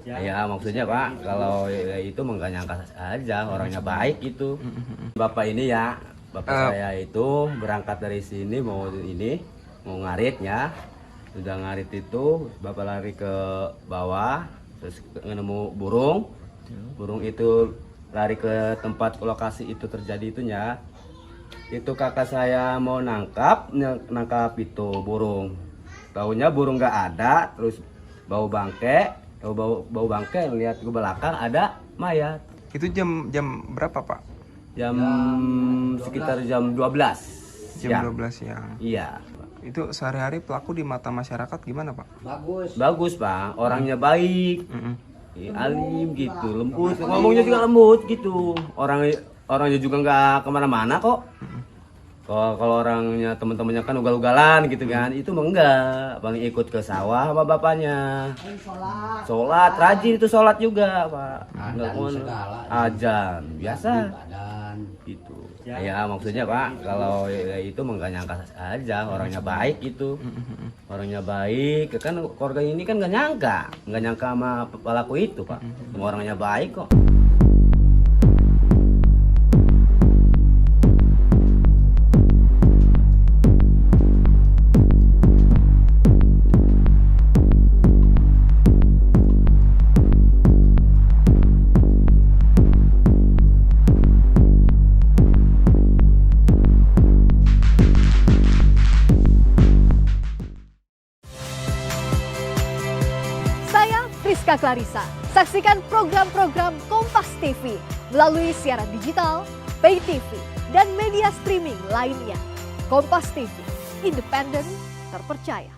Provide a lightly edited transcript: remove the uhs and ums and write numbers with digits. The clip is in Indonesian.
Ya maksudnya Pak, kalau itu nggak nyangka aja orangnya baik itu. Bapak ini ya, bapak saya itu berangkat dari sini mau ngarit ya. Sudah ngarit itu, bapak lari ke bawah, terus nemu burung. Burung itu lari ke tempat lokasi itu terjadi itunya. Itu kakak saya mau nangkap itu burung. Taunya burung nggak ada, terus bau bangke. Bau bangke, lihat ke belakang ada mayat. Itu jam berapa, Pak? Sekitar jam 12. Jam 12 siang. Iya. Itu sehari-hari pelaku di mata masyarakat gimana, Pak? Bagus, Pak. Orangnya baik. Alim gitu, lembut. Ngomongnya juga lembut gitu. Orangnya juga nggak kemana-mana kok. Kalau orangnya teman-temannya kan ugal-ugalan gitu kan, itu mah enggak. Bang ikut ke sawah sama bapaknya. Sholat, rajin itu sholat juga, Pak. Ajan, biasa. Gitu. Ya maksudnya Pak, kalau itu mah nggak nyangka aja orangnya baik itu. Orangnya baik, kan keluarga ini kan nggak nyangka sama pelaku itu, Pak. Semua orangnya baik kok. Saya Priska Clarissa. Saksikan program-program Kompas TV melalui siaran digital, pay TV, dan media streaming lainnya. Kompas TV, independen, terpercaya.